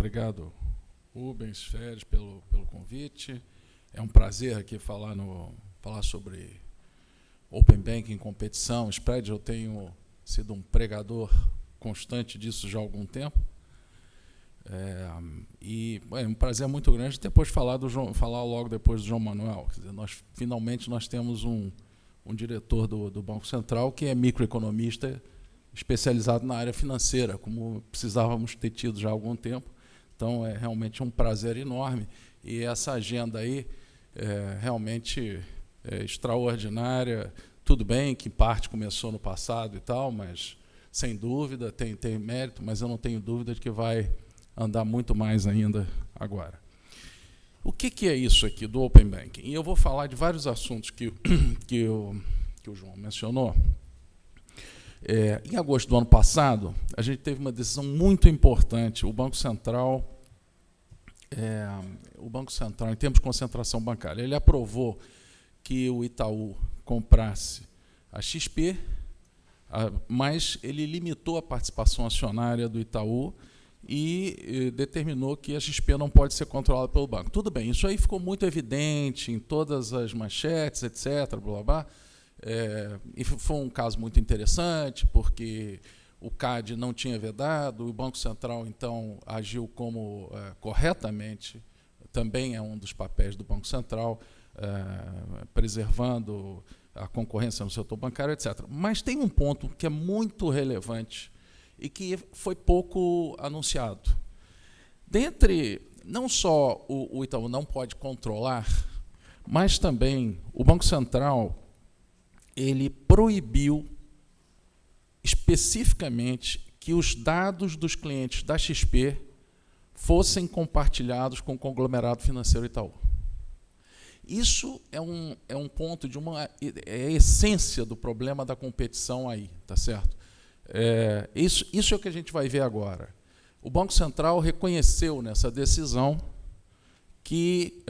Obrigado, Rubens, Férez, pelo convite. É um prazer aqui falar sobre Open Banking, competição, spread. Eu tenho sido um pregador constante disso já há algum tempo. É um prazer muito grande depois falar logo depois do João Manuel. Quer dizer, finalmente nós temos um diretor do Banco Central que é microeconomista especializado na área financeira, como precisávamos ter tido já há algum tempo. Então, é realmente um prazer enorme. E essa agenda aí realmente é extraordinária. Tudo bem que parte começou no passado e tal, mas, sem dúvida, tem mérito, mas eu não tenho dúvida de que vai andar muito mais ainda agora. O que é isso aqui do Open Banking? E eu vou falar de vários assuntos que o João mencionou. Em agosto do ano passado, a gente teve uma decisão muito importante. O Banco Central, em termos de concentração bancária, ele aprovou que o Itaú comprasse a XP, mas ele limitou a participação acionária do Itaú e determinou que a XP não pode ser controlada pelo banco. Tudo bem, isso aí ficou muito evidente em todas as manchetes, etc., blá, blá, blá. E foi um caso muito interessante, porque o CAD não tinha vedado, o Banco Central, então, agiu como corretamente, também é um dos papéis do Banco Central, preservando a concorrência no setor bancário, etc. Mas tem um ponto que é muito relevante e que foi pouco anunciado. Não só o Itaú não pode controlar, mas também o Banco Central ele proibiu especificamente que os dados dos clientes da XP fossem compartilhados com o conglomerado financeiro Itaú. Isso é um ponto é a essência do problema da competição aí, tá certo? Isso é o que a gente vai ver agora. O Banco Central reconheceu nessa decisão que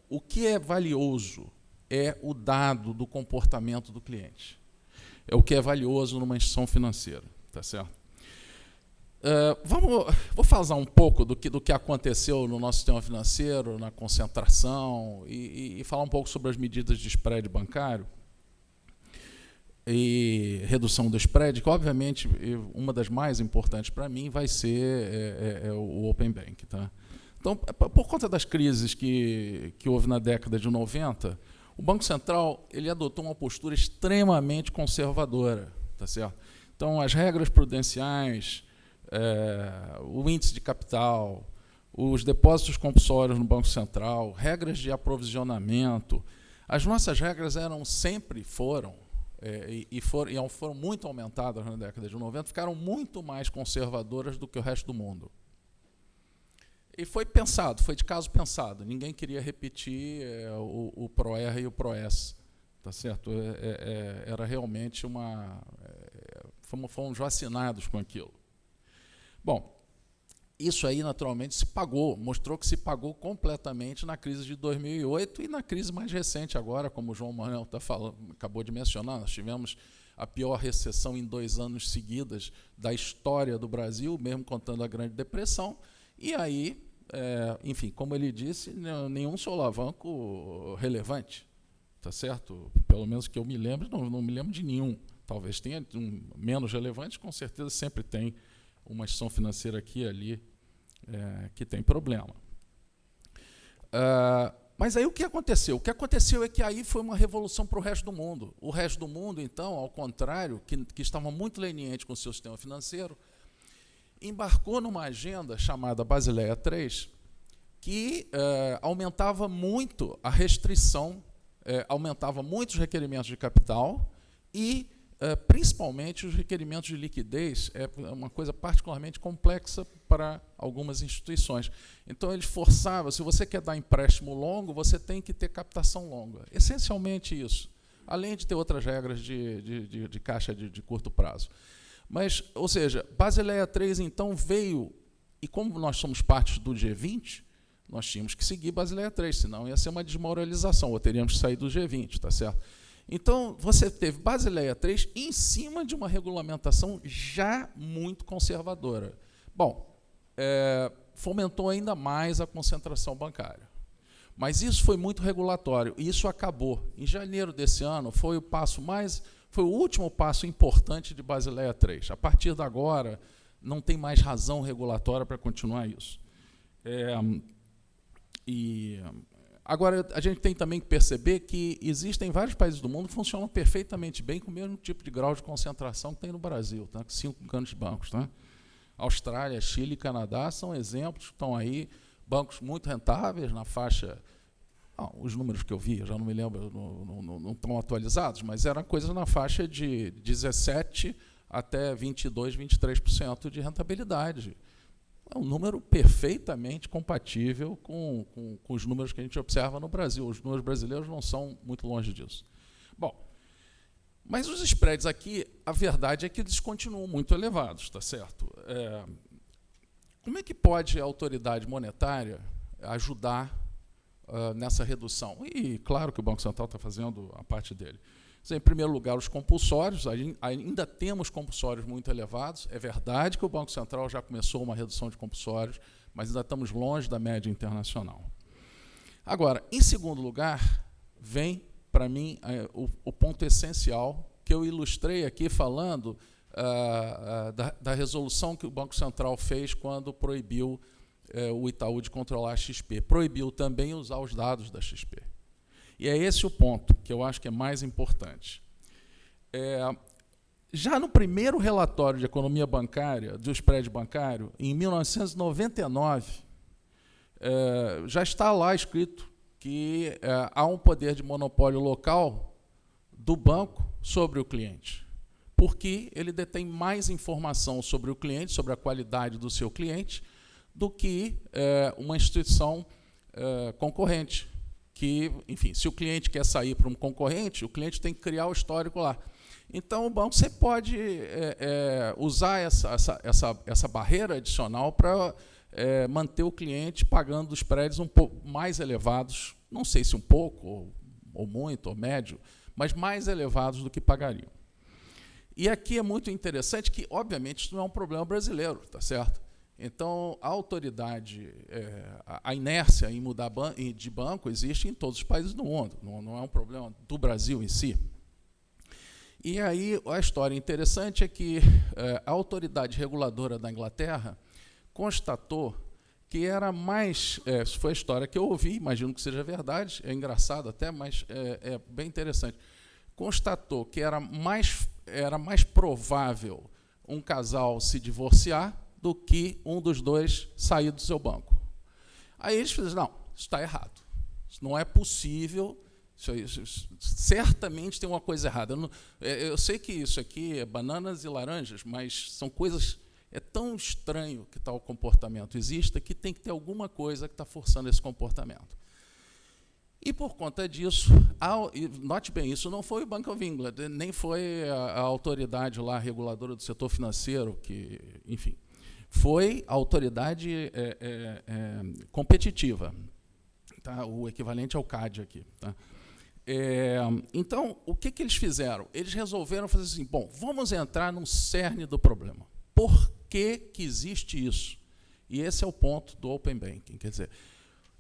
o que é valioso é o dado do comportamento do cliente. É o que é valioso numa instituição financeira, tá certo? Vou falar um pouco do que aconteceu no nosso sistema financeiro, na concentração, e falar um pouco sobre as medidas de spread bancário e redução do spread, que, obviamente, uma das mais importantes para mim vai ser o Open Banking. Tá? Então, por conta das crises que houve na década de 90, o Banco Central ele adotou uma postura extremamente conservadora. Tá certo? Então, as regras prudenciais, o índice de capital, os depósitos compulsórios no Banco Central, regras de aprovisionamento, as nossas regras foram muito aumentadas na década de 90, ficaram muito mais conservadoras do que o resto do mundo. E foi de caso pensado. Ninguém queria repetir o PROER e o PROES. Tá certo? Era realmente fomos vacinados com aquilo. Bom, isso aí naturalmente mostrou que se pagou completamente na crise de 2008 e na crise mais recente agora, como o João Manuel acabou de mencionar. Nós tivemos a pior recessão em 2 anos seguidos da história do Brasil, mesmo contando a Grande Depressão. E aí, enfim, como ele disse, nenhum solavanco relevante, tá certo? Pelo menos que eu me lembro, não me lembro de nenhum. Talvez tenha menos relevante, com certeza sempre tem uma instituição financeira aqui e ali que tem problema. Mas aí o que aconteceu? O que aconteceu é que aí foi uma revolução para o resto do mundo. O resto do mundo, então, ao contrário, que estava muito leniente com o seu sistema financeiro, embarcou numa agenda chamada Basileia III, que aumentava muito a restrição, aumentava muito os requerimentos de capital e, principalmente, os requerimentos de liquidez. É uma coisa particularmente complexa para algumas instituições. Então, ele forçava, se você quer dar empréstimo longo, você tem que ter captação longa. Essencialmente isso, além de ter outras regras de caixa de curto prazo. Mas, ou seja, Basileia III, então, veio, e como nós somos parte do G20, nós tínhamos que seguir Basileia III, senão ia ser uma desmoralização, ou teríamos que sair do G20, tá certo? Então, você teve Basileia III em cima de uma regulamentação já muito conservadora. Bom, fomentou ainda mais a concentração bancária. Mas isso foi muito regulatório, e isso acabou. Em janeiro desse ano, foi o último passo importante de Basileia III. A partir de agora, não tem mais razão regulatória para continuar isso. Agora, a gente tem também que perceber que existem vários países do mundo que funcionam perfeitamente bem com o mesmo tipo de grau de concentração que tem no Brasil, tá? 5 grandes bancos. Tá? Austrália, Chile e Canadá são exemplos, estão aí, bancos muito rentáveis, na faixa... os números que eu vi, eu já não me lembro, não estão atualizados, mas eram coisas na faixa de 17% até 22%, 23% de rentabilidade. É um número perfeitamente compatível com os números que a gente observa no Brasil. Os números brasileiros não são muito longe disso. Bom, mas os spreads aqui, a verdade é que eles continuam muito elevados, tá certo? Como é que pode a autoridade monetária ajudar nessa redução? E claro que o Banco Central está fazendo a parte dele. Em primeiro lugar, os compulsórios. Ainda temos compulsórios muito elevados. É verdade que o Banco Central já começou uma redução de compulsórios, mas ainda estamos longe da média internacional. Agora, em segundo lugar, vem, para mim, o ponto essencial que eu ilustrei aqui falando da resolução que o Banco Central fez quando proibiu o Itaú de controlar a XP. Proibiu também usar os dados da XP. E é esse o ponto que eu acho que é mais importante. Já no primeiro relatório de economia bancária, do spread bancário, em 1999, já está lá escrito que há um poder de monopólio local do banco sobre o cliente, porque ele detém mais informação sobre o cliente, sobre a qualidade do seu cliente, do que uma instituição concorrente. Que, enfim, se o cliente quer sair para um concorrente, o cliente tem que criar o histórico lá. Então, o banco sempre pode usar essa barreira adicional para manter o cliente pagando os spreads um pouco mais elevados, não sei se um pouco, ou muito, ou médio, mas mais elevados do que pagariam. E aqui é muito interessante que, obviamente, isso não é um problema brasileiro, tá certo? Então, a autoridade, a inércia em mudar de banco existe em todos os países do mundo, não é um problema do Brasil em si. E aí, a história interessante é que a autoridade reguladora da Inglaterra constatou que era mais... Isso foi a história que eu ouvi, imagino que seja verdade, é engraçado até, mas é bem interessante. Constatou que era mais provável um casal se divorciar do que um dos dois sair do seu banco. Aí eles fizeram, não, isso está errado. Isso não é possível, isso certamente tem uma coisa errada. Eu sei que isso aqui é bananas e laranjas, mas são coisas... É tão estranho que tal comportamento exista que tem que ter alguma coisa que está forçando esse comportamento. E, por conta disso, note bem, isso não foi o Bank of England, nem foi a autoridade lá reguladora do setor financeiro, que, enfim, foi a autoridade competitiva, tá? O equivalente ao CAD aqui. Tá? Então, o que eles fizeram? Eles resolveram fazer assim, bom, vamos entrar no cerne do problema. Por que existe isso? E esse é o ponto do Open Banking, quer dizer...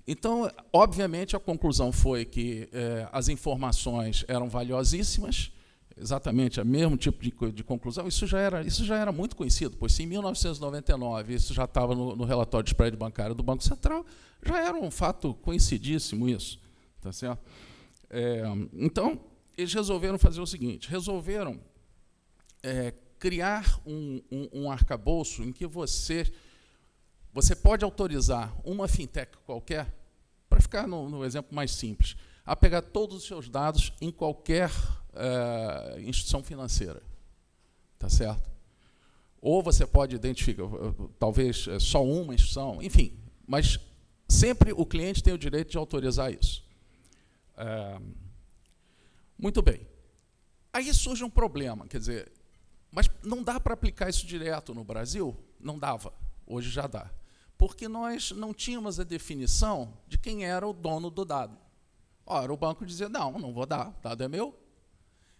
Então, obviamente, a conclusão foi que as informações eram valiosíssimas, exatamente o mesmo tipo de conclusão. Isso já era muito conhecido, pois se em 1999 isso já estava no relatório de spread bancário do Banco Central, já era um fato conhecidíssimo isso. Tá certo? Então, eles resolveram fazer o seguinte, resolveram criar um arcabouço em que você pode autorizar uma fintech qualquer, para ficar no exemplo mais simples, a pegar todos os seus dados em qualquer instituição financeira. Tá certo? Ou você pode identificar, talvez, só uma instituição, enfim, mas sempre o cliente tem o direito de autorizar isso. Muito bem. Aí surge um problema, quer dizer, mas não dá para aplicar isso direto no Brasil? Não dava, hoje já dá. Porque nós não tínhamos a definição de quem era o dono do dado. Ora, o banco dizia, não vou dar, o dado é meu.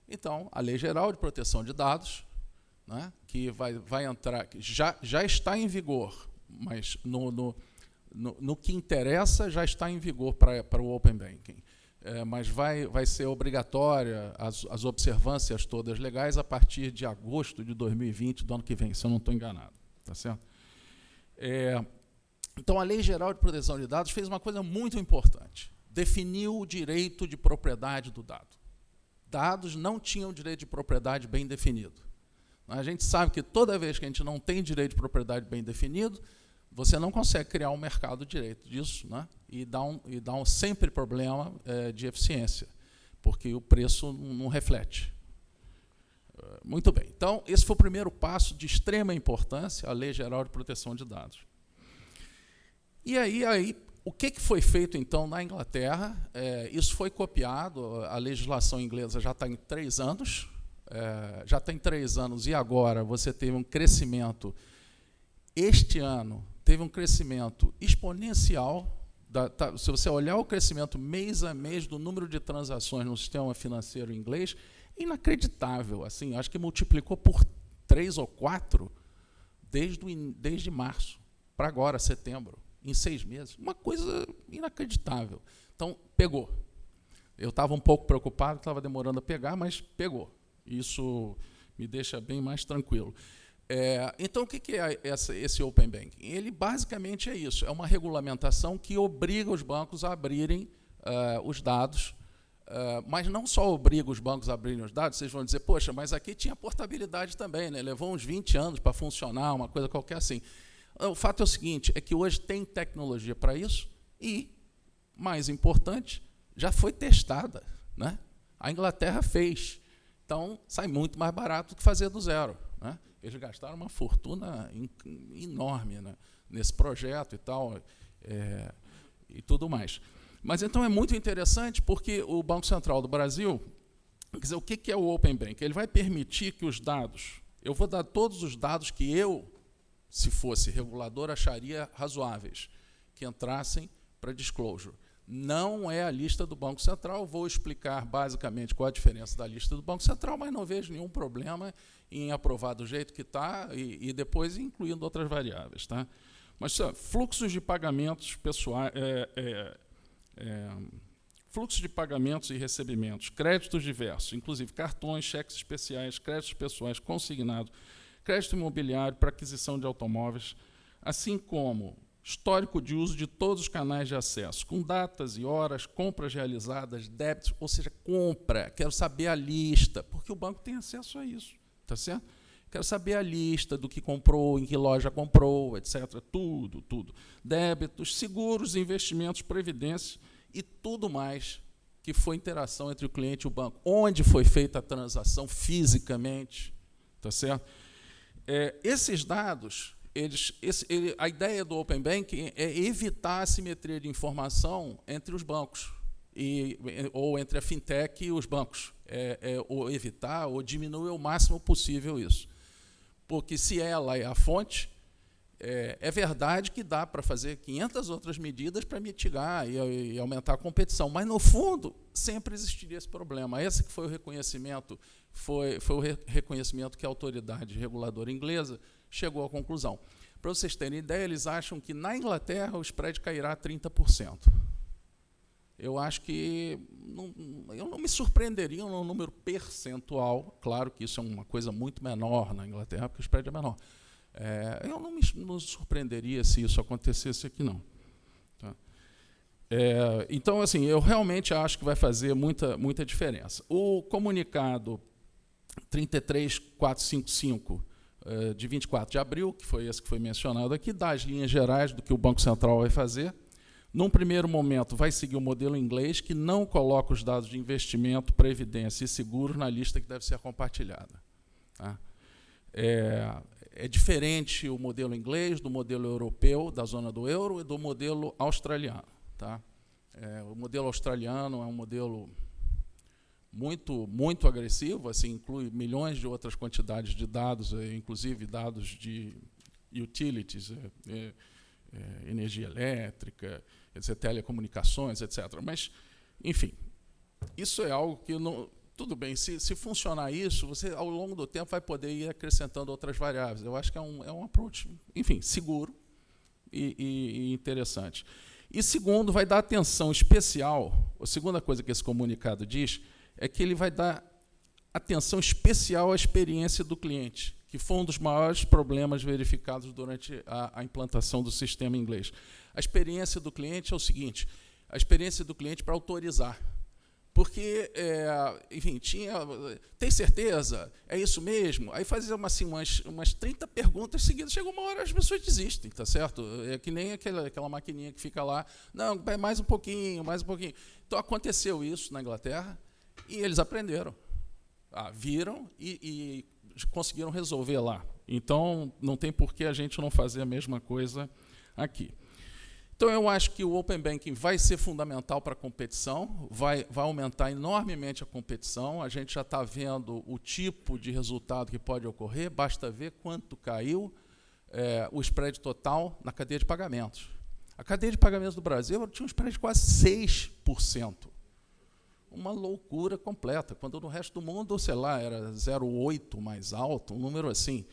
Então, a Lei Geral de Proteção de Dados, né, que vai entrar, que já está em vigor, mas no que interessa já está em vigor para o Open Banking. Mas vai ser obrigatória as observâncias todas legais a partir de agosto de 2020, do ano que vem, se eu não estou enganado. Tá certo? Então, a Lei Geral de Proteção de Dados fez uma coisa muito importante. Definiu o direito de propriedade do dado. Dados não tinham direito de propriedade bem definido. A gente sabe que toda vez que a gente não tem direito de propriedade bem definido, você não consegue criar um mercado direito disso, né? E dá um sempre problema de eficiência, porque o preço não reflete. Muito bem. Então, esse foi o primeiro passo de extrema importância, a Lei Geral de Proteção de Dados. E aí o que foi feito, então, na Inglaterra? Isso foi copiado, a legislação inglesa já está em 3 anos, e agora você teve um crescimento, este ano, teve um crescimento exponencial. Se você olhar o crescimento mês a mês do número de transações no sistema financeiro inglês, inacreditável. Assim, acho que multiplicou por 3 ou 4 desde março para agora, setembro, em 6 meses. Uma coisa inacreditável. Então, pegou. Eu estava um pouco preocupado, estava demorando a pegar, mas pegou. Isso me deixa bem mais tranquilo. Então, o que é esse Open Banking? Ele basicamente é isso, é uma regulamentação que obriga os bancos a abrirem os dados, mas não só obriga os bancos a abrirem os dados, vocês vão dizer, poxa, mas aqui tinha portabilidade também, né? Levou uns 20 anos para funcionar, uma coisa qualquer assim. O fato é o seguinte, é que hoje tem tecnologia para isso e, mais importante, já foi testada, né? A Inglaterra fez, então sai muito mais barato do que fazer do zero, né? Eles gastaram uma fortuna enorme, né, nesse projeto e tal, e tudo mais. Mas, então, é muito interessante porque o Banco Central do Brasil, quer dizer, o que é o Open Banking? Ele vai permitir que os dados, eu vou dar todos os dados que eu, se fosse regulador, acharia razoáveis, que entrassem para disclosure. Não é a lista do Banco Central, vou explicar basicamente qual a diferença da lista do Banco Central, mas não vejo nenhum problema em aprovar do jeito que está e depois incluindo outras variáveis. Tá? Mas fluxos de pagamentos pessoais, fluxos de pagamentos e recebimentos, créditos diversos, inclusive cartões, cheques especiais, créditos pessoais consignados, crédito imobiliário para aquisição de automóveis, assim como histórico de uso de todos os canais de acesso, com datas e horas, compras realizadas, débitos, ou seja, compra, quero saber a lista, porque o banco tem acesso a isso, tá certo? Quero saber a lista do que comprou, em que loja comprou, etc. Tudo. Débitos, seguros, investimentos, previdência e tudo mais que foi interação entre o cliente e o banco. Onde foi feita a transação fisicamente, tá certo? Esses dados... a ideia do Open Banking é evitar a assimetria de informação entre os bancos, ou entre a fintech e os bancos, ou evitar ou diminuir o máximo possível isso. Porque se ela é a fonte, é verdade que dá para fazer 500 outras medidas para mitigar e aumentar a competição, mas, no fundo, sempre existiria esse problema. Esse que foi o reconhecimento, foi o reconhecimento que a autoridade reguladora inglesa chegou à conclusão. Para vocês terem ideia, eles acham que na Inglaterra o spread cairá a 30%. Eu acho que eu não me surpreenderia no número percentual, claro que isso é uma coisa muito menor na Inglaterra, porque o spread é menor. Eu não me surpreenderia se isso acontecesse aqui, não. Tá? Então, assim, eu realmente acho que vai fazer muita diferença. O comunicado 33455, de 24 de abril, que foi esse que foi mencionado aqui, dá as linhas gerais do que o Banco Central vai fazer. Num primeiro momento, vai seguir o modelo inglês, que não coloca os dados de investimento, previdência e seguros na lista que deve ser compartilhada. Tá? É diferente o modelo inglês do modelo europeu, da zona do euro, e do modelo australiano. Tá? O modelo australiano é um modelo muito agressivo, assim, inclui milhões de outras quantidades de dados, inclusive dados de utilities, energia elétrica, etc., telecomunicações, etc. Mas, enfim, isso é algo que não... Tudo bem, se funcionar isso, você, ao longo do tempo, vai poder ir acrescentando outras variáveis. Eu acho que é um approach, enfim, seguro, e interessantes. E segundo, vai dar atenção especial, a segunda coisa que esse comunicado diz, é que ele vai dar atenção especial à experiência do cliente, que foi um dos maiores problemas verificados durante a implantação do sistema inglês. A experiência do cliente é o seguinte, a experiência do cliente para autorizar. Porque, enfim, tem certeza? É isso mesmo? Aí fazia umas 30 perguntas seguidas, chega uma hora as pessoas desistem, tá certo? É que nem aquela maquininha que fica lá, não, mais um pouquinho, mais um pouquinho. Então aconteceu isso na Inglaterra e eles aprenderam, viram e conseguiram resolver lá. Então não tem por que a gente não fazer a mesma coisa aqui. Então, eu acho que o Open Banking vai ser fundamental para a competição, vai aumentar enormemente a competição, a gente já está vendo o tipo de resultado que pode ocorrer, basta ver quanto caiu o spread total na cadeia de pagamentos. A cadeia de pagamentos do Brasil tinha um spread de quase 6%. Uma loucura completa, quando no resto do mundo, sei lá, era 0,8 mais alto, um número assim.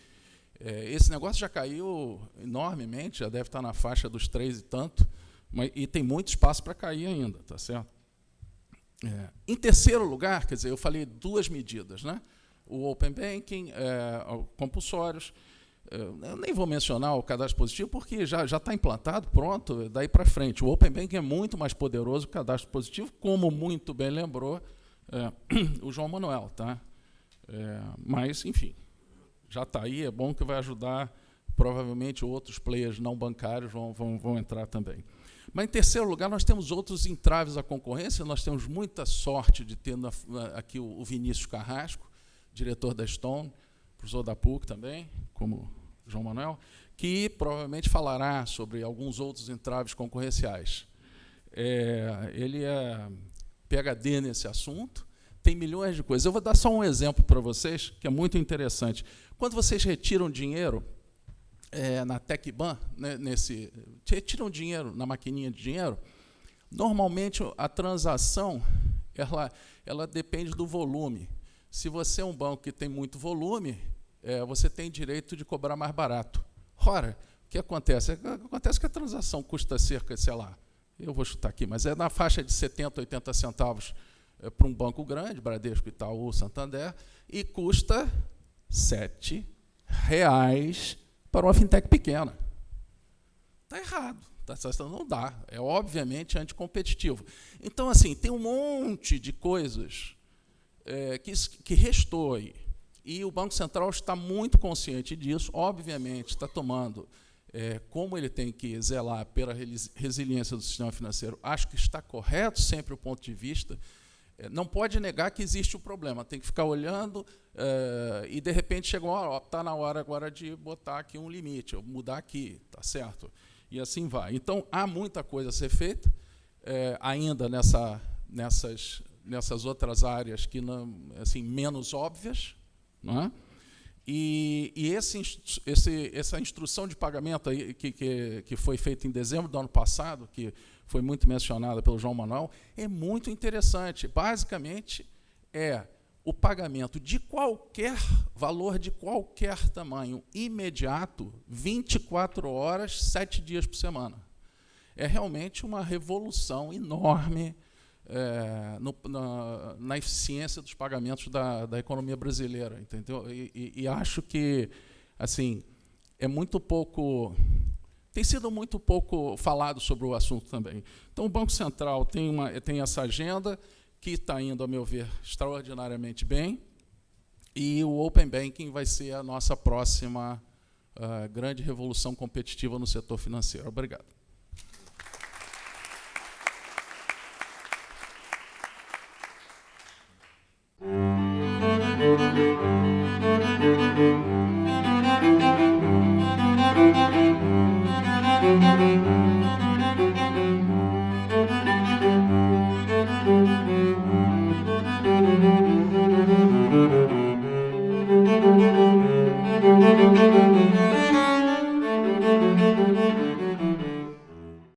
Esse negócio já caiu enormemente, já deve estar na faixa dos 3 e tanto, e tem muito espaço para cair ainda, tá certo? Em terceiro lugar, quer dizer, eu falei 2 medidas, né? O Open Banking, compulsórios, eu nem vou mencionar o cadastro positivo, porque já está implantado, pronto, daí para frente. O Open Banking é muito mais poderoso que o cadastro positivo, como muito bem lembrou o João Manuel, tá? Mas, enfim, já está aí, é bom que vai ajudar, provavelmente outros players não bancários vão entrar também. Mas, em terceiro lugar, nós temos outros entraves à concorrência, nós temos muita sorte de ter aqui o Vinícius Carrasco, diretor da Stone, professor da PUC também, como João Manuel, que provavelmente falará sobre alguns outros entraves concorrenciais. Ele é PhD nesse assunto, tem milhões de coisas. Eu vou dar só um exemplo para vocês, que é muito interessante. Quando vocês retiram dinheiro na TecBan, né, retiram dinheiro na maquininha de dinheiro, normalmente a transação ela depende do volume. Se você é um banco que tem muito volume, você tem direito de cobrar mais barato. Ora, o que acontece? Acontece que a transação custa cerca, sei lá, eu vou chutar aqui, mas é na faixa de 70, 80 centavos para um banco grande, Bradesco, Itaú, Santander, e custa R$ 7,00 para uma fintech pequena. Está errado, não dá, é obviamente anticompetitivo. Então, assim, tem um monte de coisas que restou aí. E o Banco Central está muito consciente disso, obviamente está tomando, como ele tem que zelar pela resiliência do sistema financeiro, acho que está correto sempre o ponto de vista. Não pode negar que existe o problema, tem que ficar olhando e, de repente, chega uma hora, está na hora agora de botar aqui um limite, ou mudar aqui, tá certo? E assim vai. Então, há muita coisa a ser feita, ainda nessas outras áreas que não, assim, menos óbvias, não é? E essa instrução de pagamento aí, que foi feita em dezembro do ano passado, que foi muito mencionada pelo João Manuel, é muito interessante. Basicamente, é o pagamento de qualquer valor, de qualquer tamanho, imediato, 24 horas, 7 dias por semana. É realmente uma revolução enorme na eficiência dos pagamentos da economia brasileira, entendeu? E acho que, assim, tem sido muito pouco falado sobre o assunto também. Então, o Banco Central tem essa agenda que está indo, a meu ver, extraordinariamente bem, e o Open Banking vai ser a nossa próxima grande revolução competitiva no setor financeiro. Obrigado.